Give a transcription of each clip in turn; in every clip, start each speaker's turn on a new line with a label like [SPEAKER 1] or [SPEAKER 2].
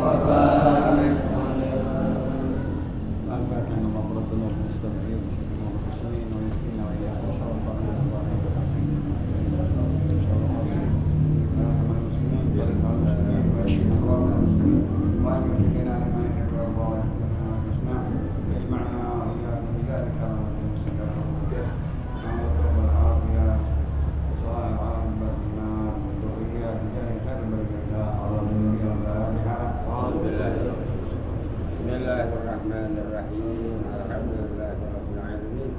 [SPEAKER 1] وبارك الفاتحة. اللهم ربنا المستمعين والمسلمين ويكفينا وإياكم شر الطاغين والظالمين ويرحم المسلمين ويرحم المسلمين ويشفي أمراض المسلمين وأن يوفقنا لما يحب ويرضى ويهدينا الحسنى ويجمعنا وإياكم بذلك كرامة المسلمين ومكه مع الطب والعافية وصلاح العامة والإيمان والذرية بجاه خير البرية على النبي والآلهة.
[SPEAKER 2] بسم الله الرحمن الرحيم. الحمد لله رب العالمين.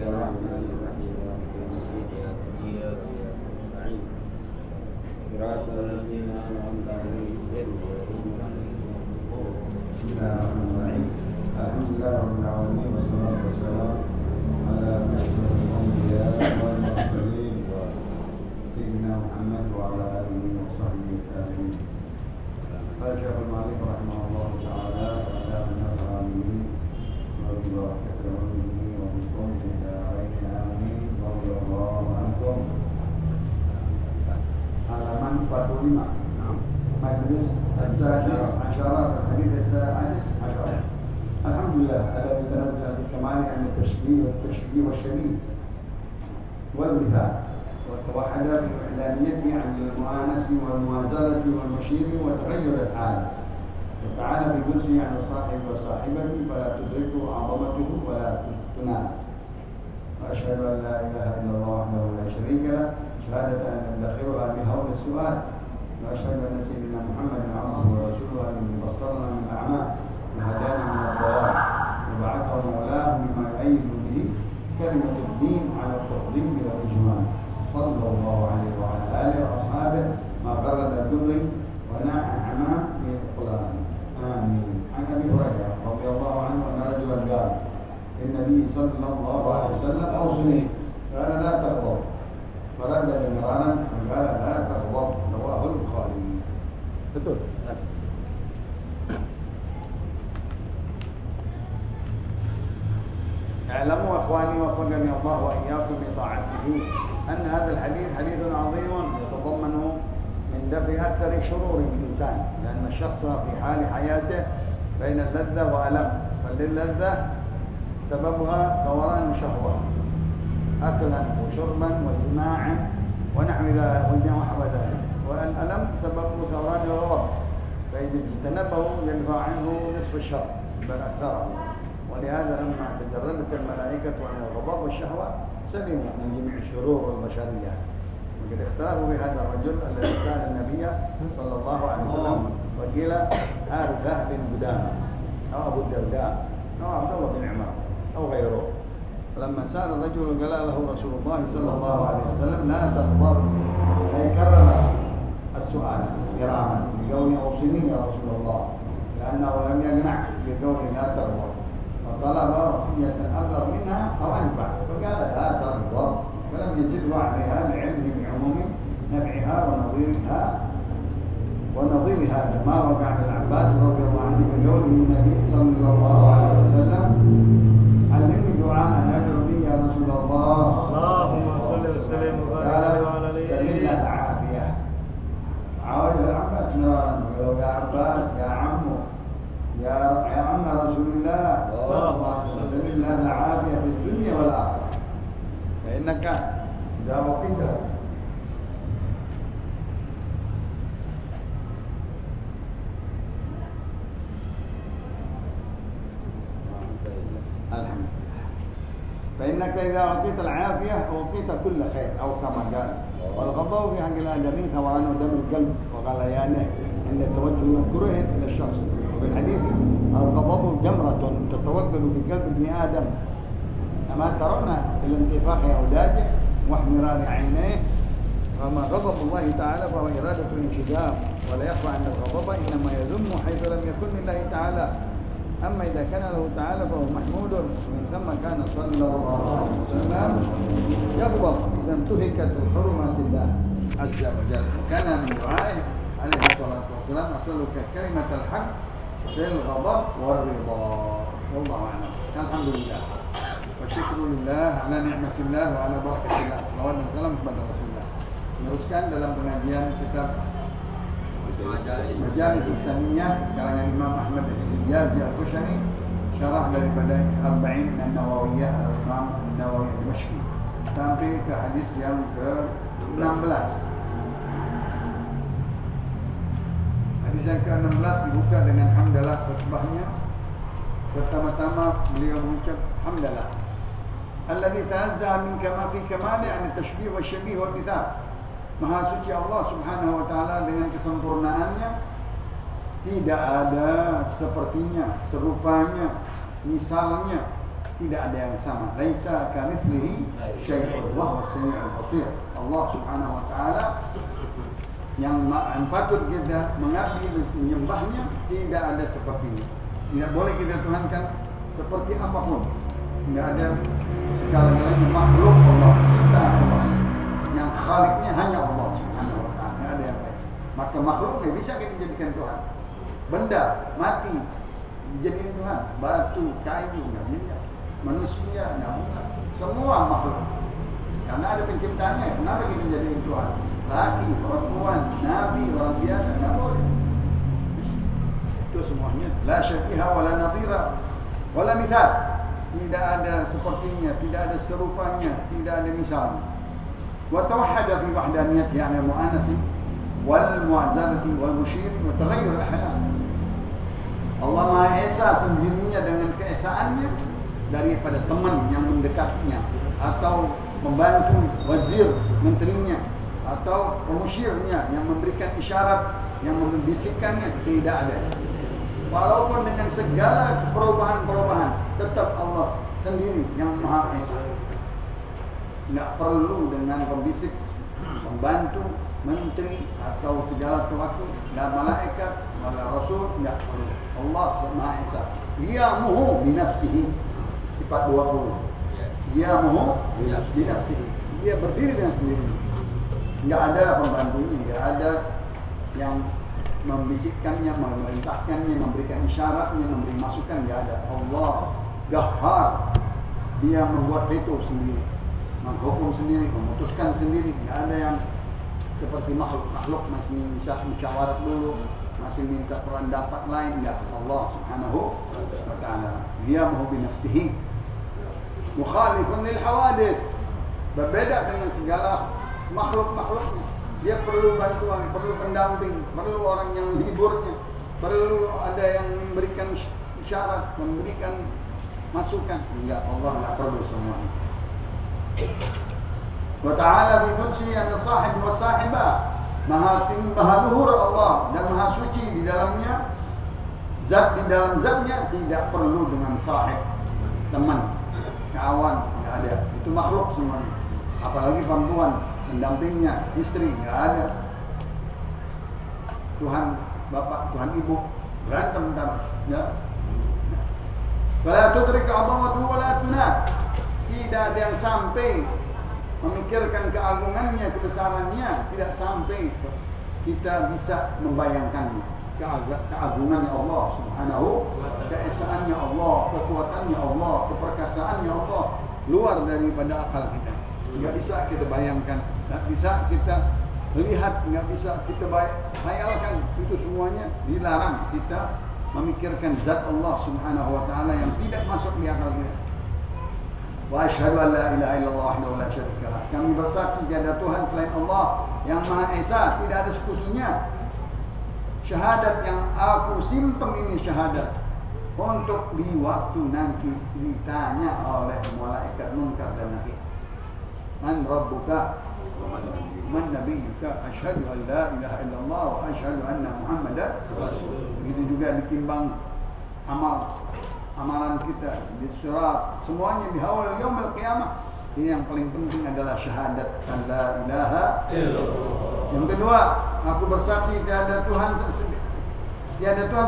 [SPEAKER 2] الرحمن الرحيم مالك يوم الدين. إياك نستعين. صراط الذين أنعمت عليهم غير المغضوب عليهم ولا الضالين.
[SPEAKER 1] بسم الله الرحمن الرحيم. الحمد لله رب العالمين والصلاة والسلام على أشرف الأنبياء والمرسلين سيدنا محمد وعلى آله وصحبه أجمعين. قال شيخ المالك رحمه الله تعالى وعلى نفع به وببركة علمه وبكم بدارين آمين رضي الله عنكم. halaman 45 مجلس السادس عشر في الحديث السادس عشر. الحمد لله الذي تنزه بكماله عن التشبيه والشبيه والمثال وتوحد بوحدانيته عن المؤانسة والموازنة والمشير وتغير الحال وتعالى بجنسه عن الصاحب وصاحبته فلا تدركه عظمته ولا تنال. وأشهد أن لا إله إلا الله وحده لا شريك له شهادة أن ندخرها بهول السؤال. وأشهد أن سيدنا محمد عبده ورسوله الذي بصرنا من الأعمى وهدانا من الضلال وبعثه مولاه بما يؤيد به كلمة الدين على التفضيل والإجمال صلى الله عليه وعلى آله وأصحابه ما قرد دري وناح حمام يقولان آمين. عن أبي هريرة رضي الله عنه أن رجلا قال للنبي صلى الله عليه وسلم أوصني قال لا تغضب فردد مرارا فقال لا تغضب رواه البخاري. betul. اعلموا اخواني وفقني الله واياكم بطاعته ان هذا الحديث حديث عظيم يتضمن من دفع اكثر شرور الانسان لان الشخص في حال حياته بين اللذه والم. فللذه سببها ثوران الشهوه اكلا وشربا وجماعا ونحو ذلك. والالم سببه ثوران الغضب فاذا اجتنبه يدفع عنه نصف الشر بل اكثره. ولهذا لما تجردت الملائكة عن الغضب والشهوة سلموا من جميع الشرور والبشرية. وقد اختاروا بهذا الرجل الذي سأل النبي صلى الله عليه وسلم وقيل حارثة بن قدامة أو أبو الدرداء أو عبد الله بن عمر أو غيره. فلما سأل الرجل قال له رسول الله صلى الله عليه وسلم لا تغضب. أي كرر السؤال مرارا بقول أوصني يا رسول الله لأنه لم يقنع بقول لا تغضب فطلب وصية أبلغ منها أو أنفع فقال لا تغضب فلم يزده عليها لعلمه بعموم نفعها ونظيرها كما وقع عن العباس رضي الله عنه بقوله النبي صلى الله عليه وسلم علمني دعاء أدعو به يا رسول الله
[SPEAKER 3] اللهم صل وسلم وبارك على
[SPEAKER 1] سبيل العافية. عاود العباس مرارا وقالوا يا عباس يا عمو يا عم رسول الله صلى الله عليه وسلم سبيل الله العافية في الدنيا والآخرة فإنك إذا وقيت الحمد لله فإنك إذا أعطيت العافية أعطيت كل خير أو كما قال. والغضب في حق الآدمي ثوران دم القلب وغليانه عند توجه كره إلى الشخص. وفي الحديث الغضب جمرة تتوكل في قلب ابن آدم أما ترون إلى انتفاخ أوداجه واحمرار عينيه. فما غضب الله تعالى فهو إرادة الانشجار ولا يخفى أن الغضب إنما يذم حيث لم يكن لله تعالى. أما إذا كان له تعالى فهو محمود. ومن ثم كان صلى الله عليه وسلم يغضب إذا انتهكت حرمات الله عز وجل. كان من دعائه عليه الصلاة والسلام أسألك كلمة الحق في الغضب والرضا. والله أعلم. الحمد لله والشكر لله على نعمة الله وعلى بركة الله. Salawat dan salam kepada Rasulullah. Meneruskan dalam pengajian kitab Majalis Saniyah karangan Imam Ahmad Al-Hijazi Al-Qushani, syarah daripada Arba'in An-Nawawiyah Al-Imam An-Nawawi Al-Mashki, sampai ke hadis yang ke-16. Hadis yang ke-16 dibuka dengan hamdalah khutbahnya. Pertama-tama beliau mengucap hamdalah alladzi tanazzaha min kamali kamali an tashbih wa syabih wal mithal. Maha suci Allah Subhanahu wa taala dengan kesempurnaannya, tidak ada sepertinya, serupanya, misalnya, tidak ada yang sama. Laisa kamitslihi syai'un wa huwas samiul basir. Allah Subhanahu wa taala yang patut kita mengabdi dan menyembahnya, tidak ada sepertinya. Tidak boleh kita tuhankan seperti apapun. Tidak ada segala-galanya makhluk Allah, ciptaan Allah. Yang khaliknya hanya Allah Subhanahu wa taala, tidak ada yang lain. Maka makhluk tidak bisa kita jadikan Tuhan. Benda mati dijadikan Tuhan, batu, kayu, tidak bisa. Manusia tidak bisa. Semua makhluk. Karena ada penciptanya, kenapa kita jadikan Tuhan? Laki, perempuan, nabi, orang biasa, tidak boleh. Itu semuanya la syabiha wala nadhira wala mithal. Tidak ada sepertinya, tidak ada serupanya, tidak ada misalnya. Wa tawahhada fi wahdaniyati yani mu'anasi wal mu'azzalati wal musyir wa taghayyur al-ahlam. Allah Maha Esa sendirinya dengan keesaannya daripada teman yang mendekatnya atau membantu wazir menterinya atau pemusyirnya yang memberikan isyarat, yang membisikkannya, tidak ada. Walaupun dengan segala perubahan-perubahan, tetap Allah sendiri yang Maha Esa. Tidak perlu dengan pembisik, pembantu, menteri atau segala sesuatu, dan malaikat, wala rasul, tidak perlu. Allah Maha Esa. Qiyamuhu binafsihi, sifat 20. Qiyamuhu binafsihi. Dia berdiri dengan sendiri. Tidak ada pembantunya, tidak ada yang membisikkannya, memerintahkannya, memberikan isyaratnya, memberi masukan, tidak ada. Allah Gahhar, dia membuat veto sendiri, menghukum sendiri, memutuskan sendiri. Tidak ada yang seperti makhluk masih bisa musyawarah dulu, masih minta pendapat lain. Tidak. Allah Subhanahu wa ta'ala dia mahu binafsihi mukhalifun lil hawadith, berbeda dengan segala makhluk-makhluknya. Dia perlu bantuan, perlu pendamping, perlu orang yang menghiburnya, perlu ada yang memberikan isyarat, memberikan masukan. Enggak, Allah enggak perlu semuanya. Wa ta'ala fi qudsi an sahib wa sahibah. Maha luhur Allah dan maha suci di dalamnya. Zat di dalam zatnya tidak perlu dengan sahib, teman, kawan, enggak ada. Itu makhluk semuanya. Apalagi perempuan, pendampingnya, istri, enggak ada. Tuhan bapak, Tuhan ibu, berantem entar, ya. Wala tudrika 'azamatuhu wala tunat. Tidak ada yang sampai memikirkan keagungannya, kebesarannya, tidak sampai kita bisa membayangkannya. Keagungannya Allah Subhanahu, keesaannya Allah, kekuatannya Allah, keperkasaannya Allah luar daripada akal kita. Tidak bisa kita bayangkan, tidak bisa kita lihat, tidak bisa kita bayangkan. Itu semuanya dilarang kita memikirkan zat Allah Subhanahu wa ta'ala yang tidak masuk di akal kita. Wa asyhadu an la ilaha illallah wahdahu la syarika lah. Kami bersaksi tiada Tuhan selain Allah yang Maha Esa, tidak ada sekutunya. Syahadat yang aku simpen ini syahadat untuk di waktu nanti ditanya oleh malaikat munkar dan nakir. Man rabbuka man nabiyyuka asyhadu an la ilaha illallah wa asyhadu anna muhammadan rasulullah. Begitu juga ditimbang amalan kita di sirat, semuanya di awal yaumil qiyamah. Ini yang paling penting adalah syahadat an la ilaha illallah. Yang kedua, aku bersaksi tiada Tuhan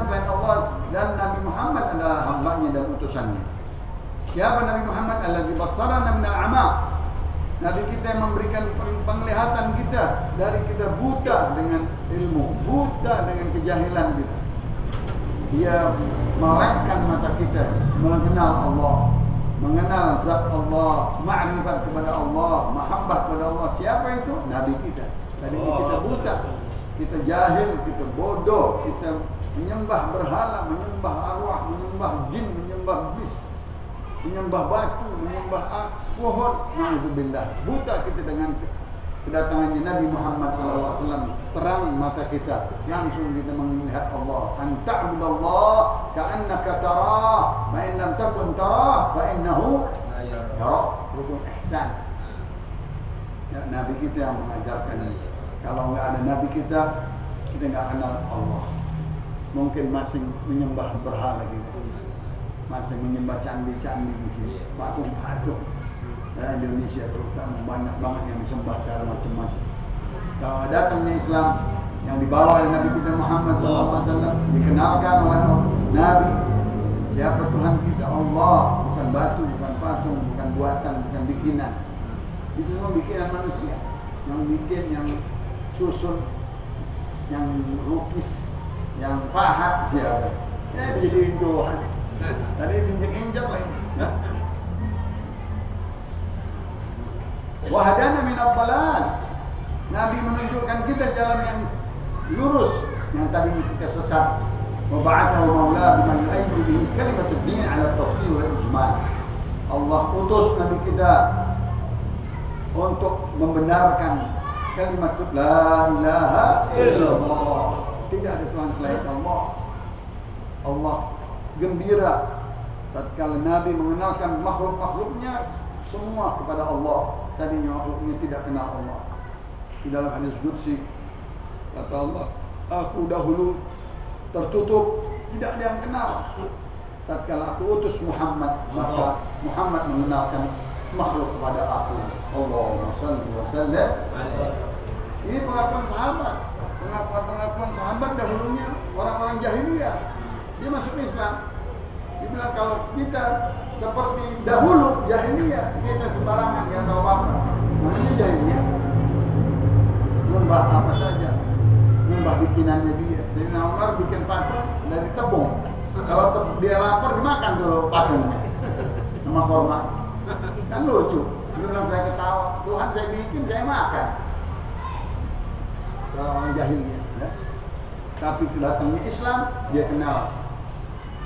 [SPEAKER 1] selain Allah dan Nabi Muhammad adalah hambanya dan utusannya. Siapa Nabi Muhammad? Alladzi bassarana minal 'ama. Nabi kita yang memberikan penglihatan kita dari kita buta dengan ilmu, buta dengan kejahilan kita. Dia melekkan mata kita mengenal Allah, mengenal zat Allah, ma'rifat kepada Allah, mahabbah kepada Allah. Siapa itu? Nabi kita. Tadi kita buta, kita jahil, kita bodoh, kita menyembah berhala, menyembah arwah, menyembah jin, menyembah bis, menyembah batu, menyembah pohon. Na'udzubillah. Buta kita dengan kedatangannya Nabi Muhammad SAW. Terang mata kita, langsung kita melihat Allah. Anta'budallah ka'annaka tarah, fa in lam takun tarah fa innahu yarah. Itu ihsan. Ya, Nabi kita yang mengajarkan ini. Kalau nggak ada Nabi kita nggak kenal Allah. Mungkin masih menyembah berhala gitu, masih menyembah candi-candi di sini, patung-patung. Indonesia terutama banyak banget yang disembah segala macam-macam. Kalau datangnya Islam yang dibawa oleh Nabi kita Muhammad SAW, dikenalkan oleh Nabi, siapa Tuhan kita? Allah, bukan batu, bukan patung, bukan buatan, bukan bikinan. Itu semua bikinan manusia. Yang bikin, yang susun, yang lukis, yang pahat siapa? Ya jadi Tuhan. Tadi injek-injek lagi. Wahadana min ad-dhalal. Nabi menunjukkan kita jalan yang lurus yang tadi kita sesat. Wa ba'athahu maula bima yu'ayyidu bihi kalimatud din 'ala at-tafsir wal ijmal. Allah utus Nabi kita untuk membenarkan kalimat la ilaha illallah. Tidak ada Tuhan selain Allah. Allah gembira tatkala Nabi mengenalkan makhluk-makhluknya semua kepada Allah. Tadinya makhluknya tidak kenal Allah. Di dalam hadis qudsi kata Allah, aku dahulu tertutup, tidak ada yang kenal. Tatkala aku utus Muhammad, maka Muhammad mengenalkan makhluk kepada aku. Allahumma shalli wa sallim. Ini pengakuan sahabat. Pengakuan sahabat dahulunya orang-orang jahiliyah. Dia masuk Islam. Dia bilang kalau kita seperti dahulu jahiliyah, kita sembarangan yang tahu apa. Namanya jahiliyah. Menyembah apa saja. Menyembah bikinannya dia. Sayyidina Umar bikin patung dari tepung. Kalau dia lapar dimakan tuh patungnya. Sama korma. Kan lucu. Dia bilang saya ketawa. Tuhan saya bikin, saya makan. Kalau orang jahiliyah. Ya. Tapi datangnya Islam, dia kenal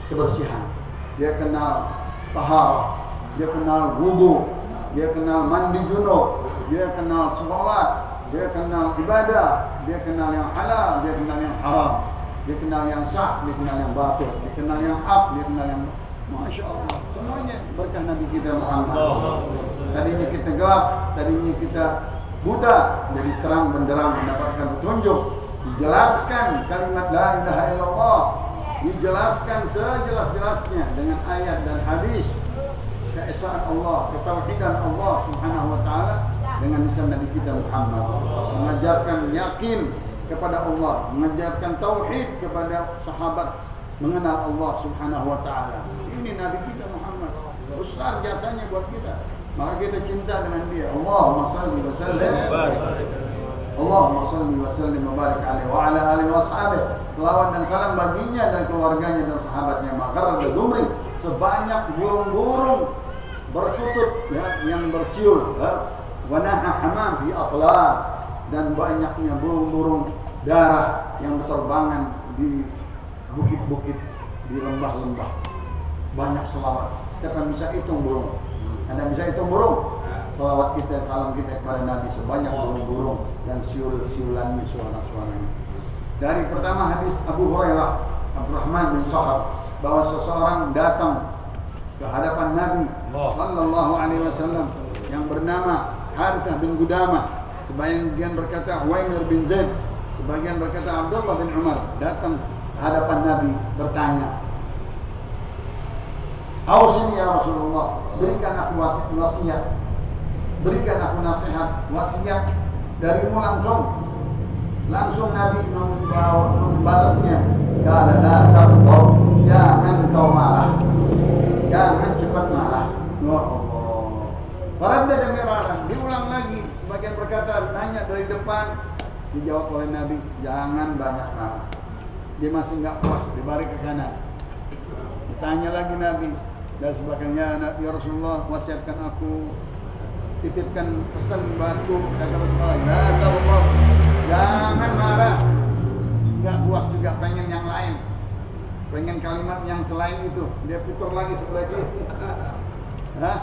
[SPEAKER 1] kebersihan. Dia kenal taharah, dia kenal wudu, dia kenal mandi junub, dia kenal sholat, dia kenal ibadah, dia kenal yang halal, dia kenal yang haram, dia kenal yang sah, dia kenal yang batil, dia kenal yang hak, dia kenal yang Masya Allah. Semuanya berkah Nabi kita Muhammad. Tadinya kita gelap, tadinya kita buta, jadi terang benderang mendapatkan petunjuk. Dijelaskan kalimat la ilaha illallah, dijelaskan sejelas-jelasnya dengan ayat dan hadis keesaan Allah, ketauhidan Allah Subhanahu wa taala dengan lisan Nabi kita Muhammad, mengajarkan yakin kepada Allah, mengajarkan tauhid kepada sahabat, mengenal Allah Subhanahu wa taala. Ini Nabi kita Muhammad. Besar jasanya buat kita. Maka kita cinta dengan dia. Allahumma shalli wa sallim. Allahumma shalli wa sallim wa barik alaihi wa ala alihi wa ashabihi. Selawat dan salam baginya dan keluarganya dan sahabatnya. Maka ada dumri sebanyak burung-burung berkutub ya, yang bersiul ya. Wa naha hamam fi aqlab, dan banyaknya burung-burung darah yang berterbangan di bukit-bukit, di lembah-lembah. Banyak selawat. Siapa yang bisa hitung burung? Anda bisa hitung burung? Selawat kita, salam kita kepada Nabi sebanyak burung-burung dan siul-siulannya, suara-suaranya. Dari pertama hadis Abu Hurairah Abdurrahman bin Sakhar bahwa seseorang datang ke hadapan Nabi sallallahu alaihi wasallam yang bernama Harithah bin Gudamah. Sebagian berkata Uwaimir bin Zaid, sebagian berkata Abdullah bin Umar, datang ke hadapan Nabi bertanya, "Ausini ya Rasulullah, berikan aku wasiat. Berikan aku nasihat, wasiat darimu langsung." Langsung Nabi membalasnya, "Qala la taghdab, jangan kau marah. Jangan cepat marah." Ya Allah. Faradda dan marah, diulang lagi. Sebagian berkata nanya dari depan, dijawab oleh Nabi, "Jangan banyak marah." Dia masih enggak puas, dibalik ke kanan. Ditanya lagi Nabi, dan sebagainya, "Ya Rasulullah, wasiatkan aku, titipkan pesan buatku," kata Rasulullah, "La taghdab, jangan marah, nggak puas juga, pengen yang lain, pengen kalimat yang selain itu, dia putar lagi sebelah kiri. Hah?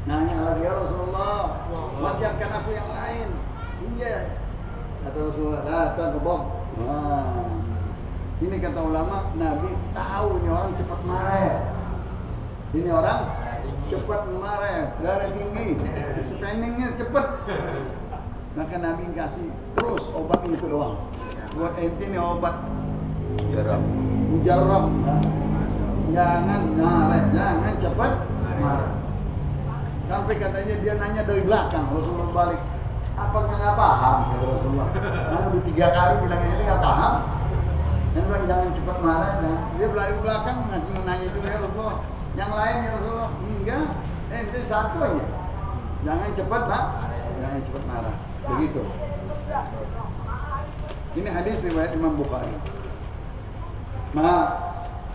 [SPEAKER 1] Nanya lagi, ya Rasulullah, wasiatkan aku yang lain. Iya, kata Rasulullah, la taghdab. Ini kata ulama, Nabi tahu ini orang cepat marah. Ini orang cepat marah, darah tinggi, spendingnya cepat. Maka Nabi kasih terus obat itu doang. Buat ente ini obat mujarab. Jangan marah, jangan cepat marah. Sampai katanya dia nanya dari belakang, Rasulullah balik. Apakah nggak paham? Kata Rasulullah. Nabi 3 kali bilang ini nggak paham. Dia bilang jangan cepat marah. Dia dari belakang masih nanya juga, ya Rasulullah. Yang lain ya Rasulullah, enggak. Itu satu aja. Jangan cepat jangan cepat marah. Begitu. Ini hadis riwayat Imam Bukhari.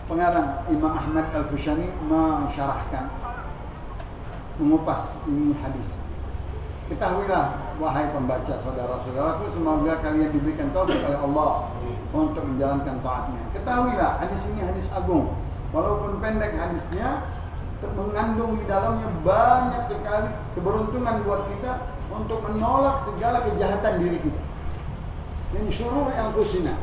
[SPEAKER 1] Pengarang Imam Ahmad Al-Fushani mensyarahkan, mengupas ini hadis. Ketahuilah wahai pembaca, saudara-saudaraku, semoga kalian diberikan taufik oleh Allah untuk menjalankan taatnya. Ketahuilah hadis ini hadis agung. Walaupun pendek hadisnya, mengandung di dalamnya banyak sekali keberuntungan buat kita untuk menolak segala kejahatan diri kita. Min syururi anfusina.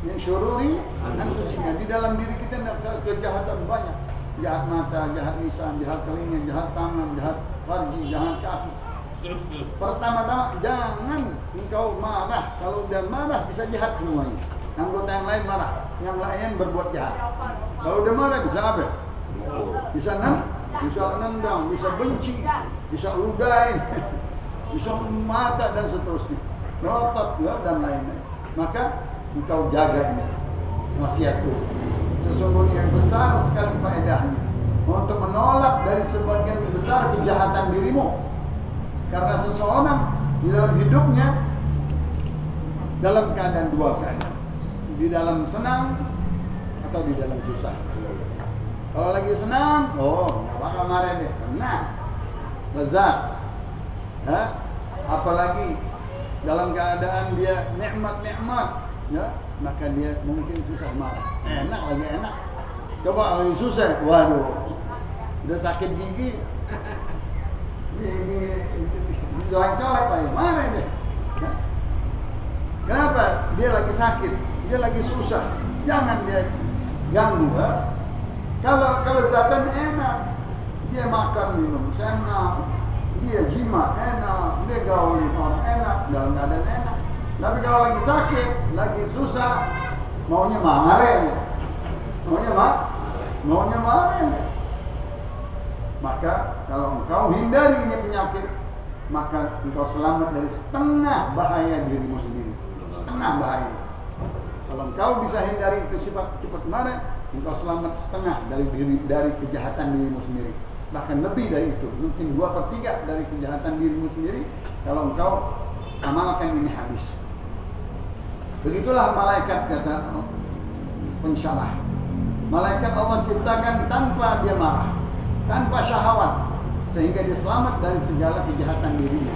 [SPEAKER 1] Min syururi anfusina. Di dalam diri kita ada kejahatan banyak. Jahat mata, jahat lisan, jahat telinga, jahat tangan, jahat farji, jahat kaki. Pertama-tama jangan engkau marah. Kalau udah marah bisa jahat semuanya. Anggota yang lain marah, yang lain berbuat jahat. Kalau udah marah bisa apa? Bisa nendang, bisa benci, bisa ludahin, bisa mata dan seterusnya, melotot ya dan lain-lain. Maka engkau jaga ini wasiatku. Sesungguhnya yang besar sekali faedahnya untuk menolak dari sebagian besar kejahatan dirimu. Karena seseorang di dalam hidupnya dalam keadaan 2 keadaan. Di dalam senang atau di dalam susah. Kalau lagi senang, nggak bakal marah deh, senang, lezat. Apalagi dalam keadaan dia nikmat, ya, maka dia mungkin susah marah. Enak lagi enak. Coba lagi susah, waduh, udah sakit gigi, ini colek-colek lagi, marah deh. Kenapa? Dia lagi sakit, dia lagi susah, jangan dia ganggu. Kalau kelezatan enak, dia makan minum enak, dia jima enak, dia gaulin orang enak, dalam keadaan enak. Tapi kalau lagi sakit, lagi susah, maunya marah aja, maunya marah aja. Maka kalau engkau hindari ini penyakit, maka engkau selamat dari setengah bahaya dirimu sendiri, setengah bahaya. Kalau engkau bisa hindari itu sifat cepat marah, engkau selamat setengah dari kejahatan dirimu sendiri. Bahkan lebih dari itu, mungkin 2/3 dari kejahatan dirimu sendiri kalau engkau amalkan ini hadis. Begitulah malaikat, kata pensyarah. Malaikat Allah ciptakan tanpa dia marah, tanpa syahwat, sehingga dia selamat dari segala kejahatan dirinya.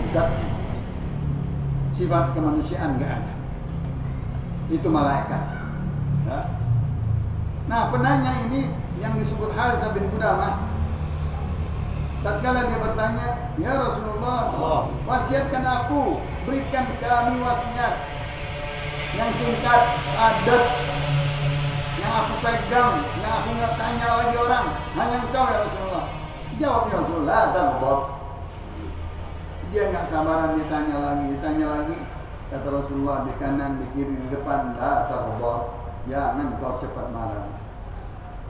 [SPEAKER 1] Sifat kemanusiaan gak ada. Itu malaikat. Ya. Nah, penanya ini yang disebut Harithah bin Qudamah, tatkala dia bertanya, ya Rasulullah, wasiatkan aku, berikan kami wasiat yang singkat, padat, yang aku pegang, yang aku nggak tanya lagi orang, hanya engkau ya Rasulullah. Jawab ya Rasulullah, taghdab. Dia nggak sabaran ditanya lagi. Kata Rasulullah, di kanan, di kiri, di depan, la taghdab. Jangan kau cepat marah.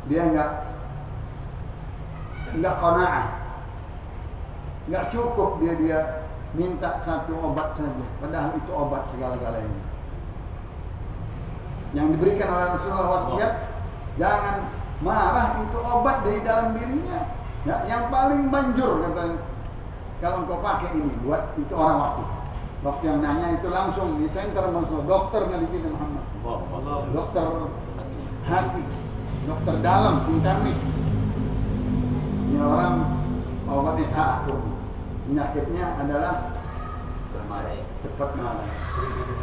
[SPEAKER 1] Dia nggak qanaah, nggak cukup dia minta satu obat saja, padahal itu obat segala-galanya. Yang diberikan oleh Rasulullah wasiat, jangan marah, itu obat dari dalam dirinya. Ya, yang paling manjur katanya, kalau engkau pakai ini buat itu orang waktu yang nanya itu langsung di center masuk dokter Nabi kita Muhammad, dokter hati, dokter dalam, internis. Ini orang obatnya satu, penyakitnya adalah cepat marah.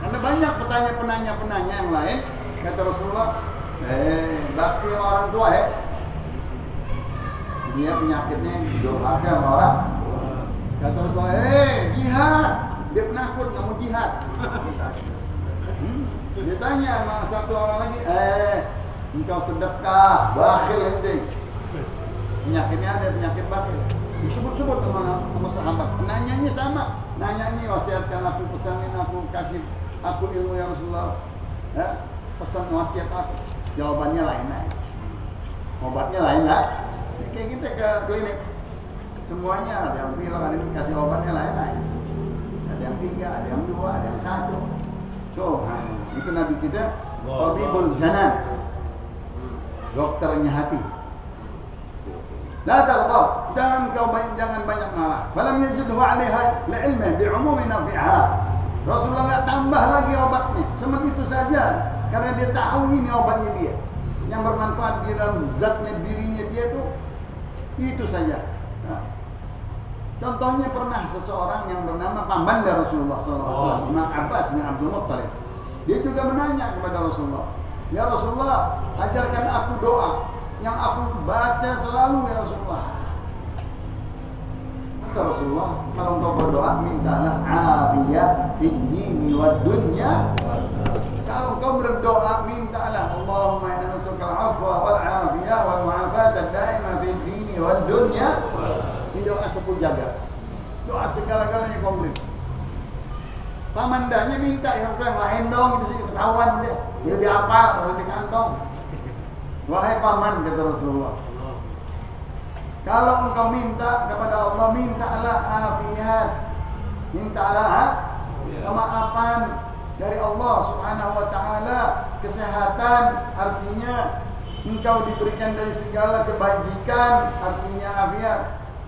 [SPEAKER 1] Karena banyak penanya yang lain, kata Rasulullah, bakti sama orang tua dia penyakitnya durhaka sama orang. Kata Rasulullah, jihad. Dia penakut, nggak mau jihad. Dia tanya sama satu orang lagi, engkau sedekah, bakhil ente. Penyakitnya ada penyakit bakhil. Disebut-sebut sama sahabat. Nanyanya sama. Nanya ini wasiatkan aku, pesanin aku, kasih aku ilmu ya Rasulullah. Pesan wasiat aku. Jawabannya lain-lain. Obatnya lain-lain. Kayak kita ke klinik. Semuanya ada yang bilang ada yang kasih obatnya lain-lain. Ada yang 3, ada yang 2, ada yang 1. So, itu Nabi kita Tabibul Janan. Dokternya hati. La taghdab, jangan banyak marah. Falam yazidhu 'alaiha li'ilmihi bi'umumi nafi'ha. Rasulullah enggak tambah lagi obatnya. Cuma itu saja karena dia tahu ini obatnya dia. Yang bermanfaat di dalam zatnya dirinya dia itu saja. Nah, contohnya pernah seseorang yang bernama pambanda Rasulullah SAW, Imam Abbas bin Abdul Muttalib. Dia juga menanya kepada Rasulullah, ya Rasulullah, ajarkan aku doa yang aku baca selalu ya Rasulullah. Kata Rasulullah, kalau engkau berdoa mintalah afiyah fid dini wad dunya. Kalau engkau berdoa mintalah Allahumma inna nas'aluka al-'afwa wal 'afiyah wal mu'afata daima fid dini wad dunya. Ini doa sepuluh jagat. Doa segala-galanya komplit. Pamandanya minta yang lain dong, itu sih ketahuan dia. Dia dihafal kalau di kantong. Wahai paman, kata Rasulullah, kalau engkau minta kepada Allah, mintalah afiat, mintalah kemaafan dari Allah Subhanahu wa Ta'ala, kesehatan, artinya engkau diberikan dari segala kebajikan, artinya afiat.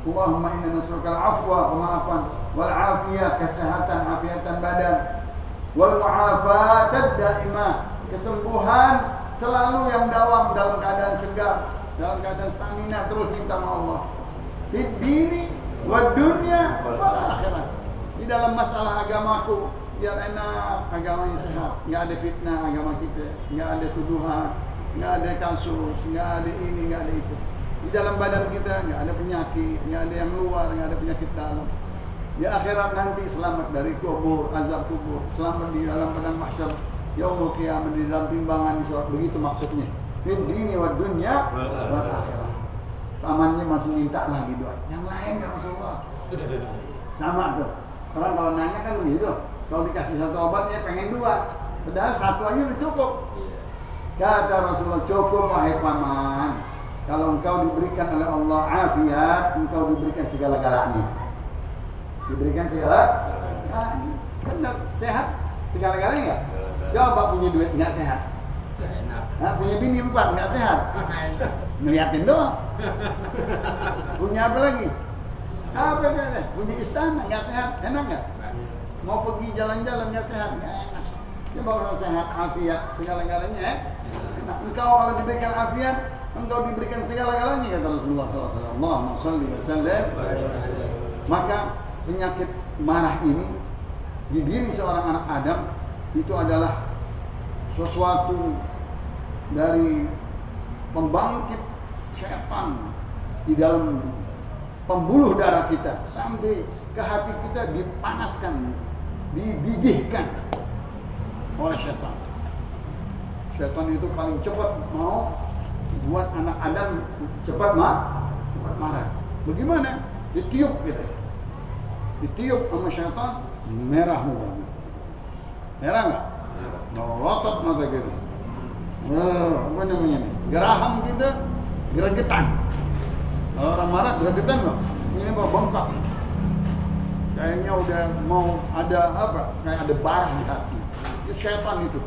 [SPEAKER 1] Allahumma inna nas'aluka al-'afwa, kemaafan, wal 'afiyah, kesehatan, afiatan badan, wal mu'afatad daimah, kesembuhan selalu yang dawam, dalam keadaan segar, dalam keadaan stamina, terus minta sama Allah. Di diri, wa dunya, wal akhirat. Di dalam masalah agamaku, biar enak, agamanya sehat, nggak ada fitnah agama kita, nggak ada tuduhan, nggak ada kasus, nggak ada ini, nggak ada itu. Di dalam badan kita nggak ada penyakit, nggak ada yang luar, nggak ada penyakit dalam. Di akhirat nanti selamat dari kubur, azab kubur, selamat di dalam padang mahsyar. Yaumul qiyamah, di dalam timbangan di surat, begitu maksudnya. Fid dini wad dunya wal akhirah. Pamannya masih minta lagi doa. Yang lain ya Rasulullah. Sama tuh. Orang kalau nanya kan begitu. Kalau dikasih satu obat ya pengen 2. Padahal 1 aja udah cukup. Kata Rasulullah, cukup wahai paman. Kalau engkau diberikan oleh Allah afiat, engkau diberikan segala-galanya. Diberikan segala-galanya. Benar, sehat segala-galanya enggak? Coba punya duit nggak sehat, punya bini 4 nggak sehat, ngeliatin doang. Punya apa lagi? Apa kan? Punya istana nggak sehat, enak nggak? Mau pergi jalan-jalan nggak sehat, nggak enak. Coba kalau sehat, afiat, segala-galanya, enak. Engkau kalau diberikan afiat, engkau diberikan segala-galanya, kata Rasulullah SAW. Allahumma shalli wa sallim. Maka penyakit marah ini di diri seorang anak Adam itu adalah sesuatu dari pembangkit setan di dalam pembuluh darah kita sampai ke hati kita, dipanaskan, dididihkan oleh setan. Setan itu paling cepat mau buat anak Adam cepat marah. Bagaimana? Ditiup gitu. Ditiup sama setan, merah muka. Merah nggak? Melotot mata kita. Apa namanya nih? Geraham kita, geregetan. Orang marah geregetan loh. Ini kok bengkak. Kayaknya udah mau ada apa? Kayak ada barah di hati. Itu setan itu.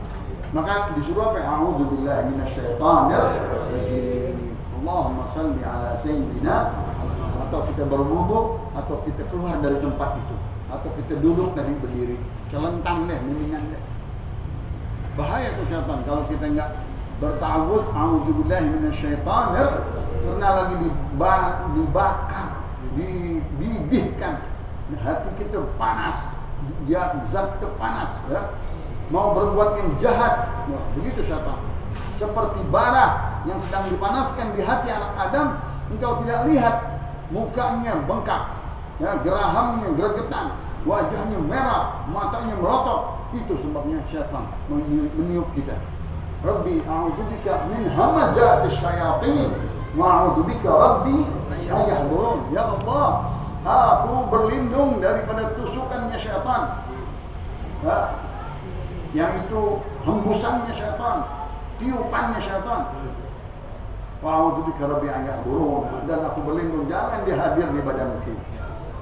[SPEAKER 1] Maka disuruh apa? A'udzubillahi minasyaitonir rajim. Allahumma shalli ala sayyidina. Atau kita berwudu, atau kita keluar dari tempat itu, atau kita duduk dari berdiri, celentang deh, mendingan deh. Bahaya tuh setan kalau kita nggak bertawuz, a'udzubillahi minasyaitonir, karena lagi dibakar, dididihkan, hati kita panas, dia zat kepanas, ya. Mau berbuat yang jahat, ya, begitu syaitan. Seperti bara yang sedang dipanaskan di hati anak Adam, engkau tidak lihat mukanya bengkak, ya, gerahamnya gregetan, wajahnya merah, matanya melotot. Itu sebabnya syaitan meniup kita. Rabbi a'udzubika min hamazatis syayatin wa a'udzubika rabbi ayahdurun. Ya Allah, aku berlindung daripada tusukannya syaitan, ya, yang itu hembusannya syaitan, tiupannya syaitan. Wa a'udzubika rabbi ayahdurun. Dan aku berlindung jangan dia hadir di badan kita,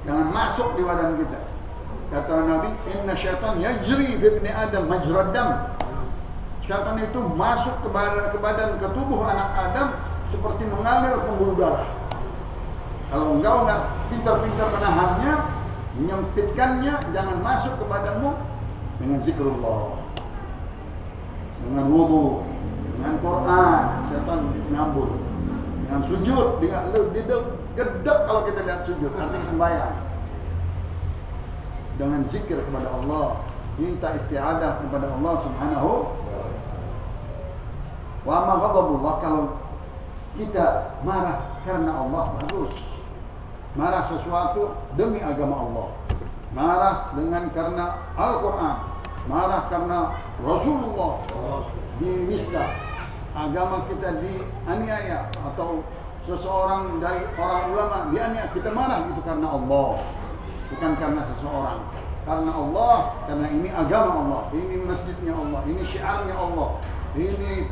[SPEAKER 1] jangan masuk di badan kita. Kata Nabi, inna syaitan yajri fi ibni Adam majrad dam. Syaitan itu masuk ke badan, ke tubuh anak Adam seperti mengalir pembuluh darah. Kalau engkau nggak pintar-pintar menahannya, menyempitkannya, jangan masuk ke badanmu dengan zikrullah, dengan wudu, dengan Quran. Syaitan nyambul. Dengan sujud, dia gedek kalau kita lihat sujud, artinya sembahyang. Dengan zikir kepada Allah, minta isti'adah kepada Allah Subhanahu. Wa ma ghadabullah, kalau kita marah karena Allah, bagus. Marah sesuatu demi agama Allah. Marah karena Al-Quran. Marah karena Rasulullah dinista, agama kita dianiaya, atau seseorang dari orang ulama dianiaya, kita marah itu karena Allah, bukan karena seseorang. Karena Allah, karena ini agama Allah, ini masjidnya Allah, ini syiarnya Allah, ini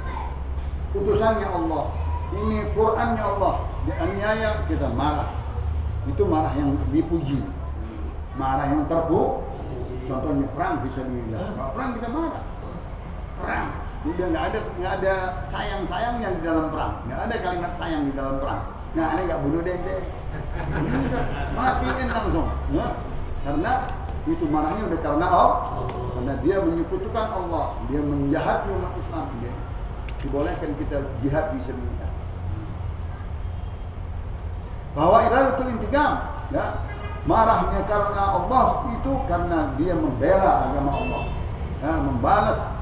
[SPEAKER 1] utusannya Allah, ini Qurannya Allah, dianiaya kita marah. Itu marah yang dipuji, marah yang terpuruk. Contohnya perang fisabilillah. Kalau perang kita marah, perang udah nggak ada sayang-sayangnya di dalam perang, nggak ada kalimat sayang di dalam perang. Nah, ini nggak bunuh deh, matiin langsung, ya. Karena itu marahnya udah karena Allah, karena dia menyekutukan Allah, dia menjahati umat Islam. Dia dibolehkan kita jihad fisabilillah. Bahwa iradatul intiqam, ya, marahnya karena Allah itu karena dia membela agama Allah, ya, membalas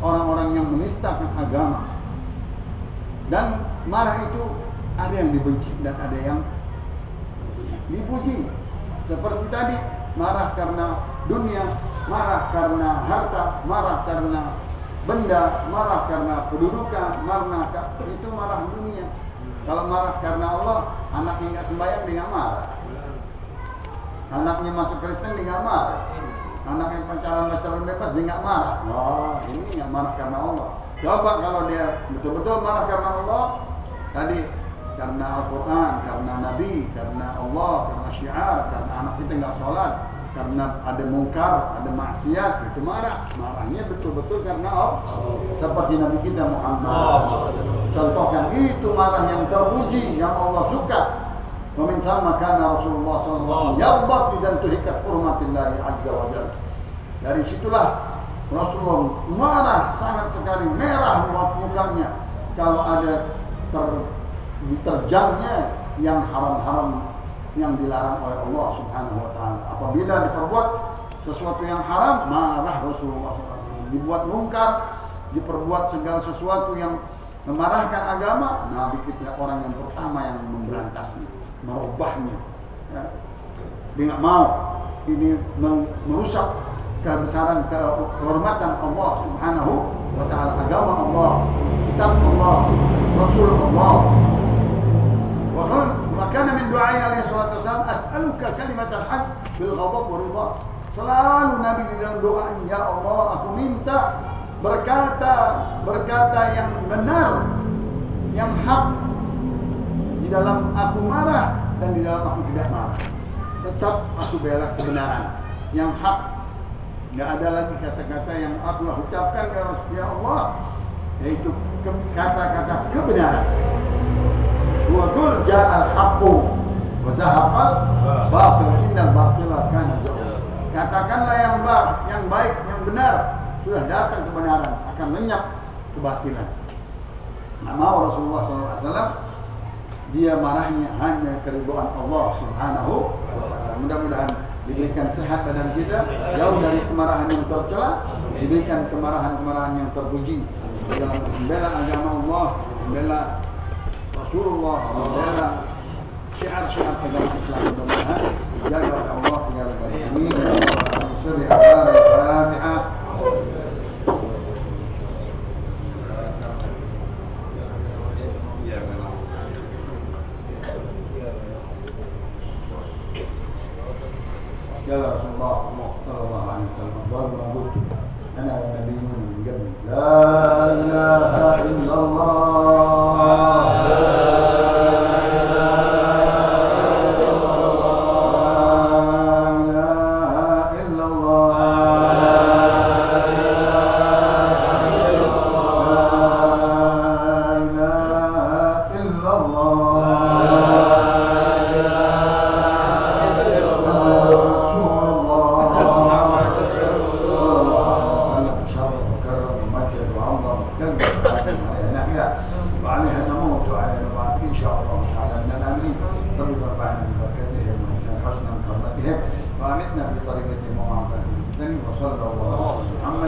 [SPEAKER 1] orang-orang yang menistakan agama. Dan marah itu ada yang dibenci dan ada yang dipuji. Seperti tadi, marah karena dunia, marah karena harta, marah karena benda, marah karena kedudukan, itu marah dunia. Kalau marah karena Allah, anaknya nggak sembahyang, dia nggak marah. Anaknya masuk Kristen, dia nggak marah. Anaknya pacaran bebas, dia nggak marah. Wah, ini nggak marah karena Allah. Coba kalau dia betul-betul marah karena Allah, tadi karena Al-Quran, karena Nabi, karena Allah, karena syiar, karena anak kita nggak sholat, karena ada mungkar, ada maksiat, itu marah. Marahnya betul-betul karena Allah. Seperti Nabi kita Muhammad. Contohnya itu marah yang terpuji, yang Allah suka. Meminta makana Rasulullah SAW yarbat dan tuhikat hurmatillahi azza wa jalla. Dari situlah Rasulullah marah sangat sekali, merah mukanya kalau ada terjangnya yang haram-haram yang dilarang oleh Allah Subhanahu wa taala. Apabila diperbuat sesuatu yang haram, marah Rasulullah SAW. Dibuat mungkar, diperbuat segala sesuatu yang memarahkan agama, Nabi kita orang yang pertama yang memberantasnya, merubahnya. Ya. Dia nggak mau ini merusak kebesaran, kehormatan Allah Subhanahu wa taala, agama Allah, kitab Allah, Rasul Allah. Wa kana min du'ai alaihi salatu wasallam, as'aluka kalimatal haqq bil ghadab wa ridha. Selalu Nabi di dalam doa, ya Allah, aku minta berkata yang benar, yang hak, di dalam aku marah dan di dalam aku tidak marah. Tetap aku bela kebenaran, yang hak. Nggak ada lagi kata-kata yang aku ucapkan ya Allah, yaitu kata-kata kebenaran. Wa qul ja'al haqqu wa zahaqal batil, innal batila kana zahuqa. Katakanlah yang baik, yang benar, sudah datang kebenaran, akan lenyap kebatilan. Nah, mau Rasulullah SAW dia marahnya hanya keridhaan Allah Subhanahu wa ta'ala. Mudah-mudahan diberikan sehat badan kita, jauh dari kemarahan yang tercela, diberikan kemarahan-kemarahan yang terpuji dalam membela agama Allah, membela Rasulullah, membela syiar-syiar agama Islam. Mudah-mudahan dijaga oleh Allah segala-galanya. Amin. Suri Al-Fatihah. قال رسول الله صلى الله عليه وسلم أفضل ما قلت أنا والنبيون من قبلي لا إله إلا الله وعليها نموت وعليها نبعث إن شاء الله تعالى من الآمنين. رب ارفعنا ببركتهم وهبنا حسنا كرمتهم وأمتنا بطريقتهم ومعرفتهم وصلى الله على محمد.